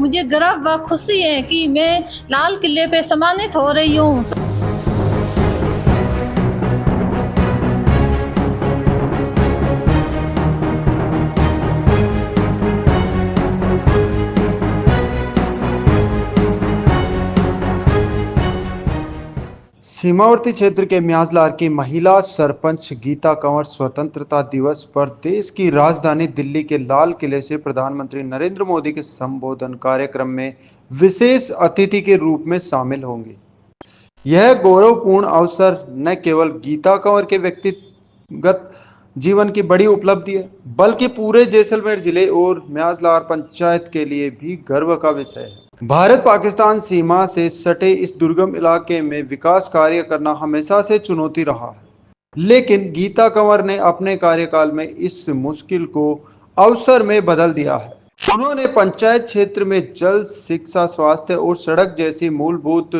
मुझे गर्व व खुशी है कि मैं लाल किले पे सम्मानित हो रही हूँ। सीमावर्ती क्षेत्र के म्याजलार की महिला सरपंच गीता कंवर स्वतंत्रता दिवस पर देश की राजधानी दिल्ली के लाल किले से प्रधानमंत्री नरेंद्र मोदी के संबोधन कार्यक्रम में विशेष अतिथि के रूप में शामिल होंगी। यह गौरवपूर्ण अवसर न केवल गीता कंवर के व्यक्तिगत जीवन की बड़ी उपलब्धि है, बल्कि पूरे जैसलमेर जिले और म्याजलार पंचायत के लिए भी गर्व का विषय है। भारत पाकिस्तान सीमा से सटे इस दुर्गम इलाके में विकास कार्य करना हमेशा से चुनौती रहा है, लेकिन गीता कंवर ने अपने कार्यकाल में इस मुश्किल को अवसर में बदल दिया है। उन्होंने पंचायत क्षेत्र में जल, शिक्षा, स्वास्थ्य और सड़क जैसी मूलभूत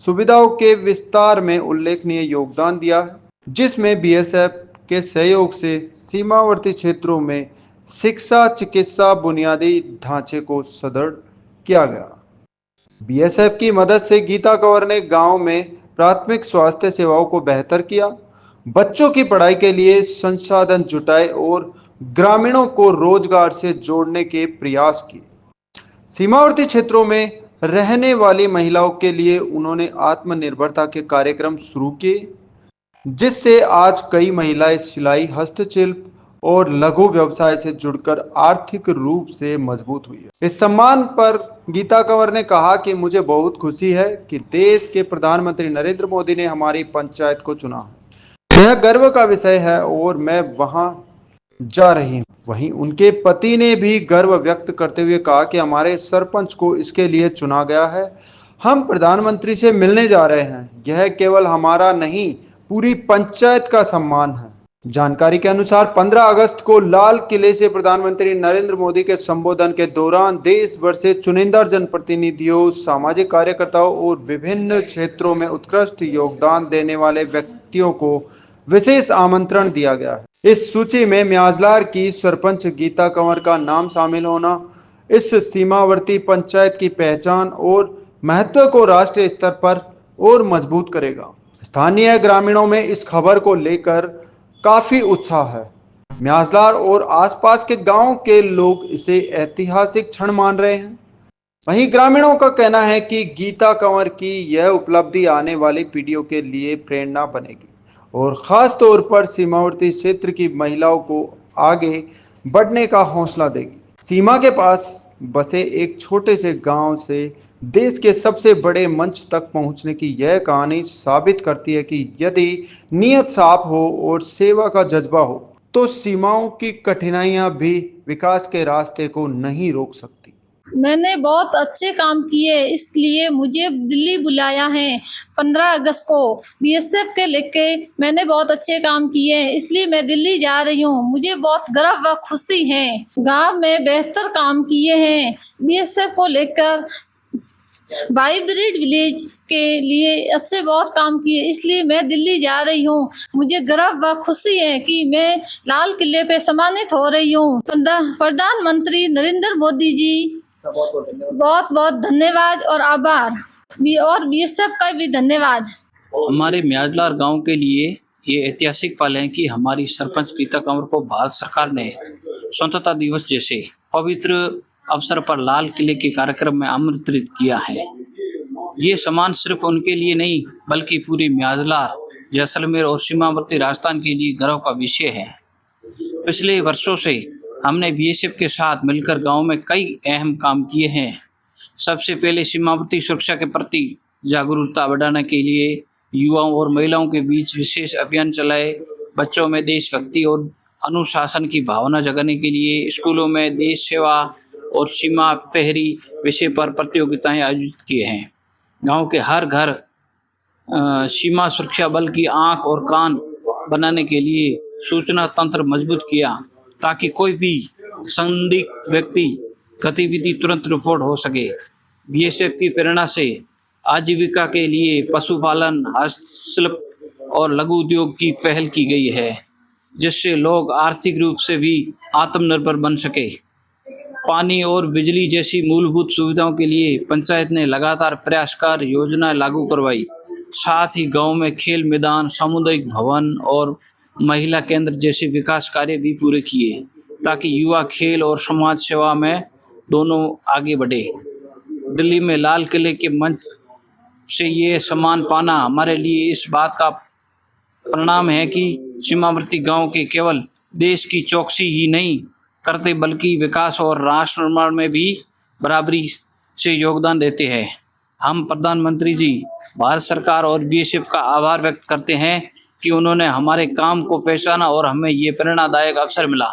सुविधाओं के विस्तार में उल्लेखनीय योगदान दिया है, जिसमें बीएसएफ के सहयोग से सीमावर्ती क्षेत्रों में शिक्षा, चिकित्सा, बुनियादी ढांचे को सुदृढ़ किया गया। बीएसएफ की मदद से गीता कंवर ने गांव में प्राथमिक स्वास्थ्य सेवाओं को बेहतर किया, बच्चों की पढ़ाई के लिए संसाधन जुटाए और ग्रामीणों को रोजगार से जोड़ने के प्रयास किए। सीमावर्ती क्षेत्रों में रहने वाली महिलाओं के लिए उन्होंने आत्मनिर्भरता के कार्यक्रम शुरू किए, जिससे आज कई महिलाएं सिलाई, हस्तशिल्प और लघु व्यवसाय से जुड़कर आर्थिक रूप से मजबूत हुई है। इस सम्मान पर गीता कंवर ने कहा कि मुझे बहुत खुशी है कि देश के प्रधानमंत्री नरेंद्र मोदी ने हमारी पंचायत को चुना है। यह गर्व का विषय है और मैं वहां जा रही हूं। वहीं उनके पति ने भी गर्व व्यक्त करते हुए कहा कि हमारे सरपंच को इसके लिए चुना गया है। हम प्रधानमंत्री से मिलने जा रहे हैं। यह केवल हमारा नहीं, पूरी पंचायत का सम्मान है। जानकारी के अनुसार 15 अगस्त को लाल किले से प्रधानमंत्री नरेंद्र मोदी के संबोधन के दौरान देश भर से चुनिंदा जनप्रतिनिधियों, सामाजिक कार्यकर्ताओं और विभिन्न क्षेत्रों में उत्कृष्ट योगदान देने वाले व्यक्तियों को विशेष आमंत्रण दिया गया है। इस सूची में म्याजलार की सरपंच गीता कंवर का नाम शामिल होना इस सीमावर्ती पंचायत की पहचान और महत्व को राष्ट्रीय स्तर पर और मजबूत करेगा। स्थानीय ग्रामीणों में इस खबर को लेकर काफी उत्साह है। म्याजलार और आसपास के गांव के लोग इसे ऐतिहासिक क्षण मान रहे हैं। वहीं ग्रामीणों का कहना है कि गीता कंवर की यह उपलब्धि आने वाली पीढ़ियों के लिए प्रेरणा बनेगी और खास तौर पर सीमावर्ती क्षेत्र की महिलाओं को आगे बढ़ने का हौसला देगी। सीमा के पास बसे एक छोटे से गांव से देश के सबसे बड़े मंच तक पहुंचने की यह कहानी साबित करती है कि यदि नीयत साफ हो और सेवा का जज्बा हो तो सीमाओं की कठिनाइयां भी विकास के रास्ते को नहीं रोक सकती। मैंने बहुत अच्छे काम किए, इसलिए मुझे दिल्ली बुलाया है 15 अगस्त को। बीएसएफ के लेके मैंने बहुत अच्छे काम किए, इसलिए मैं दिल्ली जा रही हूँ। मुझे बहुत गर्व व खुशी है। गांव में बेहतर काम किए हैं बीएसएफ को लेकर। वाइब्रेंट विलेज के लिए अच्छे बहुत काम किए, इसलिए मैं दिल्ली जा रही हूँ। मुझे गर्व व खुशी है कि मैं लाल किले पे सम्मानित हो रही हूँ। प्रधानमंत्री नरेंद्र मोदी जी बहुत बहुत धन्यवाद और आभार भी, और बीएसएफ का भी धन्यवाद। हमारे म्याजलार गांव के लिए ये ऐतिहासिक पल है कि हमारी सरपंच गीता कंवर को भारत सरकार ने स्वतंत्रता दिवस जैसे पवित्र अवसर पर लाल किले के कार्यक्रम में आमंत्रित किया है। ये सम्मान सिर्फ उनके लिए नहीं, बल्कि पूरी म्याजलार, जैसलमेर और सीमावर्ती राजस्थान के लिए गर्व का विषय है। पिछले वर्षों से हमने बीएसएफ के साथ मिलकर गांव में कई अहम काम किए हैं। सबसे पहले सीमावर्ती सुरक्षा के प्रति जागरूकता बढ़ाने के लिए युवाओं और महिलाओं के बीच विशेष अभियान चलाए। बच्चों में देशभक्ति और अनुशासन की भावना जगाने के लिए स्कूलों में देश सेवा और सीमा प्रहरी विषय पर प्रतियोगिताएं आयोजित किए हैं। गांव के हर घर सीमा सुरक्षा बल की आंख और कान बनाने के लिए सूचना तंत्र मजबूत किया, ताकि कोई भी संदिग्ध व्यक्ति गतिविधि तुरंत रिपोर्ट हो सके। बीएसएफ की प्रेरणा से आजीविका के लिए पशुपालन, हस्तशिल्प और लघु उद्योग की पहल की गई है, जिससे लोग आर्थिक रूप से भी आत्मनिर्भर बन सके। पानी और बिजली जैसी मूलभूत सुविधाओं के लिए पंचायत ने लगातार प्रयास कर योजनाएं लागू करवाई। साथ ही गांव में खेल मैदान, सामुदायिक भवन और महिला केंद्र जैसे विकास कार्य भी पूरे किए, ताकि युवा खेल और समाज सेवा में दोनों आगे बढ़े। दिल्ली में लाल किले के मंच से ये सम्मान पाना हमारे लिए इस बात का परिणाम है कि सीमावर्ती गांव के केवल देश की चौकसी ही नहीं करते, बल्कि विकास और राष्ट्र निर्माण में भी बराबरी से योगदान देते हैं। हम प्रधानमंत्री जी, भारत सरकार और बीएसएफ का आभार व्यक्त करते हैं कि उन्होंने हमारे काम को पहचाना और हमें ये प्रेरणादायक अवसर मिला।